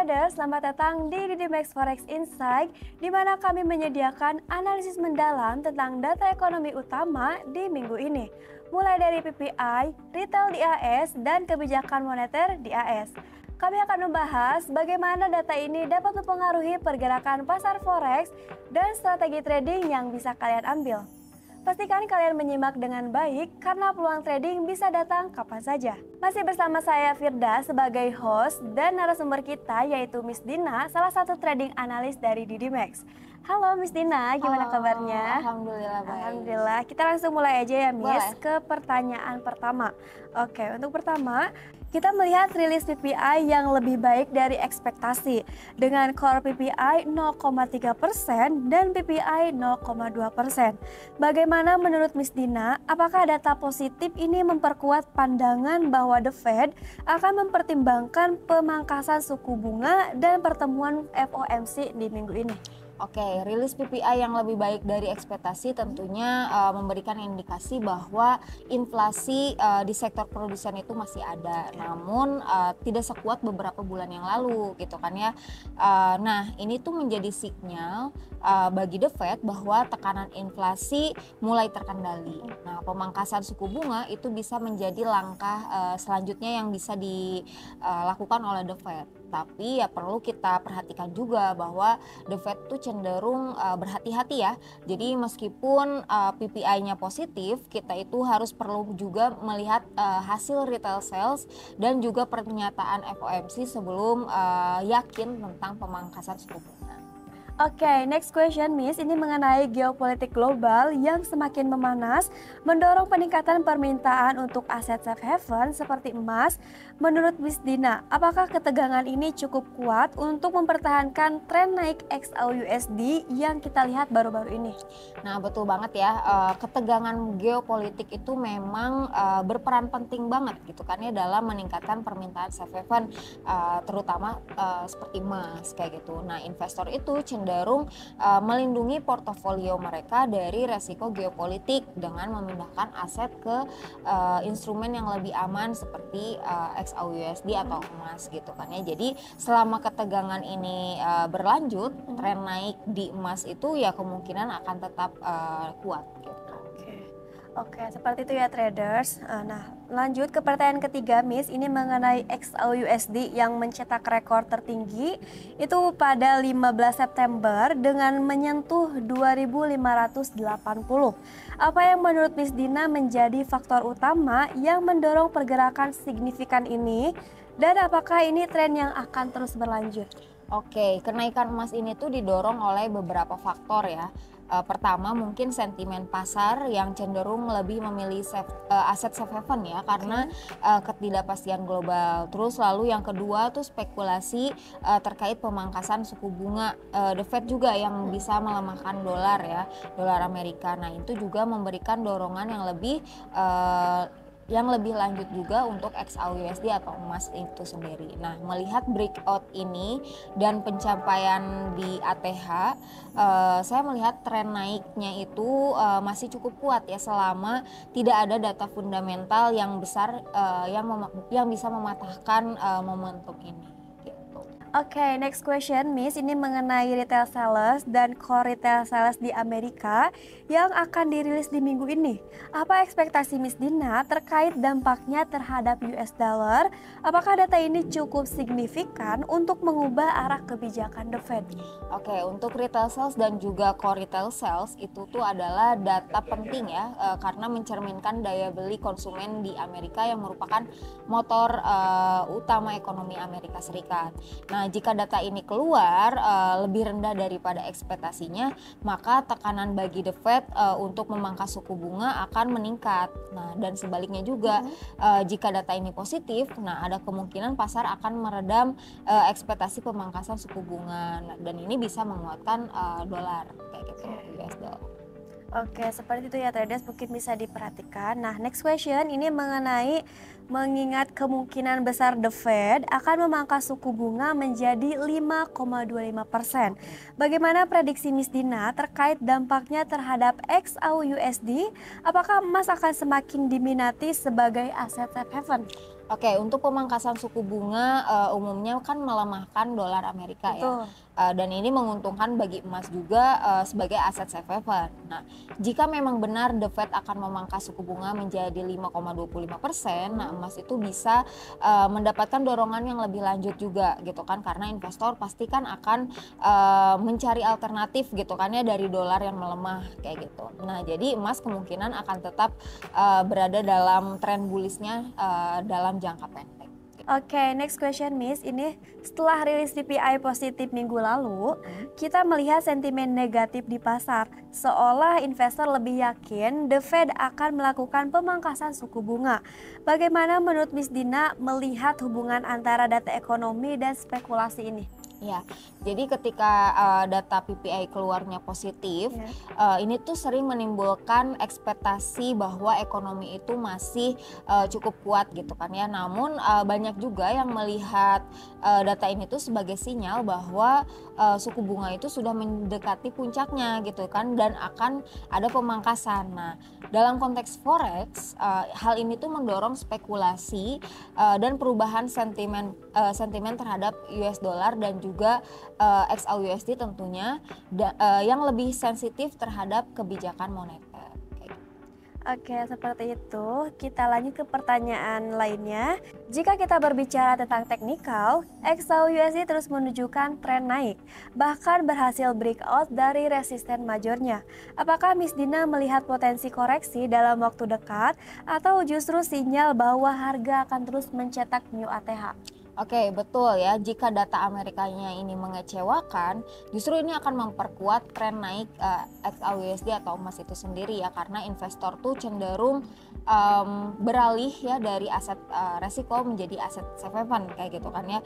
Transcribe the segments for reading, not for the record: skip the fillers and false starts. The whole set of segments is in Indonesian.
Traders, selamat datang di Didimax Forex Insight, di mana kami menyediakan analisis mendalam tentang data ekonomi utama di minggu ini, mulai dari PPI, retail di AS, dan kebijakan moneter di AS. Kami akan membahas bagaimana data ini dapat mempengaruhi pergerakan pasar forex dan strategi trading yang bisa kalian ambil. Pastikan kalian menyimak dengan baik karena peluang trading bisa datang kapan saja. Masih bersama saya Firda sebagai host dan narasumber kita yaitu Miss Dina, salah satu trading analis dari Didimax. Halo Miss Dina, gimana kabarnya? Alhamdulillah baik. Alhamdulillah. Kita langsung mulai aja ya Miss. Boleh. Ke pertanyaan pertama. Oke, untuk pertama kita melihat rilis PPI yang lebih baik dari ekspektasi dengan core PPI 0,3% dan PPI 0,2%. Bagaimana menurut Miss Dina, apakah data positif ini memperkuat pandangan bahwa The Fed akan mempertimbangkan pemangkasan suku bunga dan pertemuan FOMC di minggu ini? Oke, rilis PPI yang lebih baik dari ekspektasi tentunya memberikan indikasi bahwa inflasi di sektor produsen itu masih ada, namun tidak sekuat beberapa bulan yang lalu gitu kan ya. Nah, ini tuh menjadi sinyal bagi The Fed bahwa tekanan inflasi mulai terkendali. Nah, pemangkasan suku bunga itu bisa menjadi langkah selanjutnya yang bisa dilakukan oleh The Fed. Tapi ya perlu kita perhatikan juga bahwa The Fed tuh cenderung berhati-hati ya. Jadi meskipun PPI-nya positif, kita itu harus perlu juga melihat hasil retail sales dan juga pernyataan FOMC sebelum yakin tentang pemangkasan suku bunga. Oke, next question Miss, ini mengenai geopolitik global yang semakin memanas, mendorong peningkatan permintaan untuk aset safe haven seperti emas. Menurut Miss Dina, apakah ketegangan ini cukup kuat untuk mempertahankan tren naik XAUUSD yang kita lihat baru-baru ini? Nah, betul banget ya, ketegangan geopolitik itu memang berperan penting banget gitu kan ya dalam meningkatkan permintaan safe haven, terutama seperti emas kayak gitu. Nah, investor itu cenderung melindungi portofolio mereka dari resiko geopolitik dengan memindahkan aset ke instrumen yang lebih aman seperti XAUUSD atau emas gitu kan ya. Jadi selama ketegangan ini berlanjut, tren naik di emas itu ya kemungkinan akan tetap kuat gitu. Oke, seperti itu ya traders. Nah, lanjut ke pertanyaan ketiga Miss, ini mengenai XAUUSD yang mencetak rekor tertinggi itu pada 15 September dengan menyentuh 2.580. Apa yang menurut Miss Dina menjadi faktor utama yang mendorong pergerakan signifikan ini dan apakah ini tren yang akan terus berlanjut? Oke, kenaikan emas ini tuh didorong oleh beberapa faktor ya. Pertama mungkin sentimen pasar yang cenderung lebih memilih aset safe haven ya karena ketidakpastian global. Terus lalu yang kedua tuh spekulasi terkait pemangkasan suku bunga The Fed juga yang bisa melemahkan dolar ya, dolar Amerika. Nah, itu juga memberikan dorongan yang lebih lanjut juga untuk XAUUSD atau emas itu sendiri. Nah, melihat breakout ini dan pencapaian di ATH, saya melihat tren naiknya itu masih cukup kuat ya selama tidak ada data fundamental yang besar yang bisa mematahkan momentum ini. Oke, next question Miss, ini mengenai retail sales dan core retail sales di Amerika yang akan dirilis di minggu ini. Apa ekspektasi Miss Dina terkait dampaknya terhadap US dollar? Apakah data ini cukup signifikan untuk mengubah arah kebijakan The Fed? Oke, untuk retail sales dan juga core retail sales itu tuh adalah data penting ya karena mencerminkan daya beli konsumen di Amerika yang merupakan motor utama ekonomi Amerika Serikat. Nah, jika data ini keluar lebih rendah daripada ekspektasinya, maka tekanan bagi The Fed untuk memangkas suku bunga akan meningkat. Nah, dan sebaliknya juga jika data ini positif, nah ada kemungkinan pasar akan meredam ekspektasi pemangkasan suku bunga. Nah, dan ini bisa menguatkan dolar kayak gitu, US dollar. Oke, seperti itu ya traders, mungkin bisa diperhatikan. Nah, next question ini mengenai mengingat kemungkinan besar The Fed akan memangkas suku bunga menjadi 5,25%. Bagaimana prediksi Miss Dina terkait dampaknya terhadap XAUUSD? Apakah emas akan semakin diminati sebagai aset safe haven? Oke, untuk pemangkasan suku bunga umumnya kan melemahkan dolar Amerika ya. Betul. Dan ini menguntungkan bagi emas juga sebagai aset safe haven. Nah, jika memang benar The Fed akan memangkas suku bunga menjadi 5,25%, nah emas itu bisa mendapatkan dorongan yang lebih lanjut juga gitu kan, karena investor pasti kan akan mencari alternatif gitu kan ya dari dolar yang melemah kayak gitu. Nah, jadi emas kemungkinan akan tetap berada dalam tren bullishnya dalam jangka pendek. Oke, next question Miss. Ini setelah rilis CPI positif minggu lalu, kita melihat sentimen negatif di pasar. Seolah investor lebih yakin The Fed akan melakukan pemangkasan suku bunga. Bagaimana menurut Miss Dina melihat hubungan antara data ekonomi dan spekulasi ini? Ya, jadi ketika data PPI keluarnya positif, ini tuh sering menimbulkan ekspektasi bahwa ekonomi itu masih cukup kuat gitu kan ya. Namun banyak juga yang melihat data ini tuh sebagai sinyal bahwa suku bunga itu sudah mendekati puncaknya gitu kan, dan akan ada pemangkasan. Nah, dalam konteks forex, hal ini tuh mendorong spekulasi dan perubahan sentimen terhadap US dollar dan juga XAUUSD tentunya yang lebih sensitif terhadap kebijakan moneter. Oke, seperti itu. Kita lanjut ke pertanyaan lainnya. Jika kita berbicara tentang teknikal, XAUUSD terus menunjukkan tren naik, bahkan berhasil breakout dari resisten majornya. Apakah Miss Dina melihat potensi koreksi dalam waktu dekat atau justru sinyal bahwa harga akan terus mencetak new ATH? Oke, betul ya. Jika data Amerikanya ini mengecewakan, justru ini akan memperkuat tren naik XAUUSD atau emas itu sendiri ya, karena investor tuh cenderung beralih ya dari aset resiko menjadi aset safe haven kayak gitu kan ya.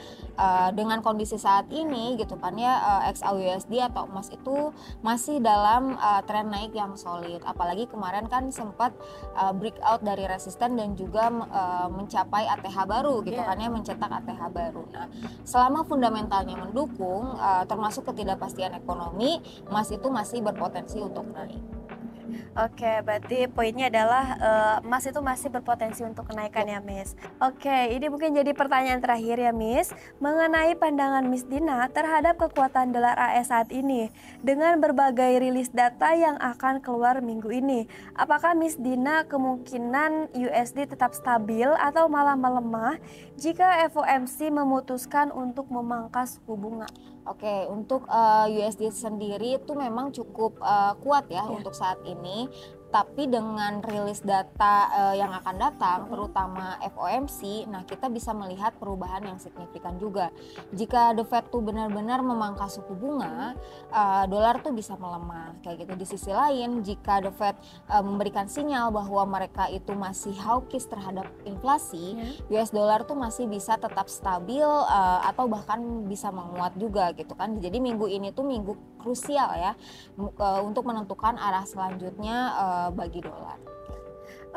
Dengan kondisi saat ini gitu kan ya, XAUUSD atau emas itu masih dalam tren naik yang solid. Apalagi kemarin kan sempat breakout dari resisten dan juga mencapai ATH baru gitu kan ya, mencetak ATH baru. Nah, selama fundamentalnya mendukung, termasuk ketidakpastian ekonomi, emas itu masih berpotensi untuk naik. Oke, berarti poinnya adalah emas itu masih berpotensi untuk kenaikan ya, Miss. Oke, ini mungkin jadi pertanyaan terakhir ya, Miss. Mengenai pandangan Miss Dina terhadap kekuatan dolar AS saat ini dengan berbagai rilis data yang akan keluar minggu ini. Apakah Miss Dina kemungkinan USD tetap stabil atau malah melemah jika FOMC memutuskan untuk memangkas suku bunga? Oke, untuk USD sendiri itu memang cukup kuat ya untuk saat ini. Tapi dengan rilis data yang akan datang, terutama FOMC, nah kita bisa melihat perubahan yang signifikan juga. Jika The Fed tuh benar-benar memangkas suku bunga, dolar tuh bisa melemah kayak gitu. Di sisi lain, jika The Fed memberikan sinyal bahwa mereka itu masih hawkish terhadap inflasi, US dollar tuh masih bisa tetap stabil atau bahkan bisa menguat juga gitu kan. Jadi minggu ini tuh minggu krusial ya untuk menentukan arah selanjutnya bagi dolar.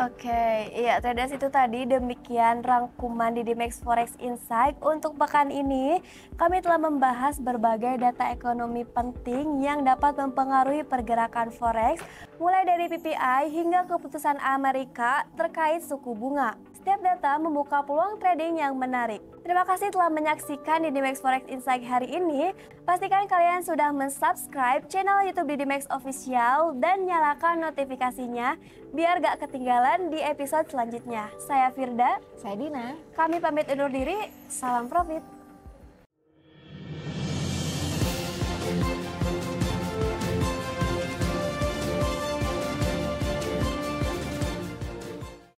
Oke, iya traders itu tadi demikian rangkuman di Dimex Forex Insight untuk pekan ini. Kami telah membahas berbagai data ekonomi penting yang dapat mempengaruhi pergerakan forex, mulai dari PPI hingga keputusan Amerika terkait suku bunga. Setiap data membuka peluang trading yang menarik. Terima kasih telah menyaksikan di Dimex Forex Insight hari ini. Pastikan kalian sudah mensubscribe channel YouTube di Dimex Official dan nyalakan notifikasinya biar gak ketinggalan di episode selanjutnya. Saya Firda, Saya Dina. kami pamit undur diri. Salam profit.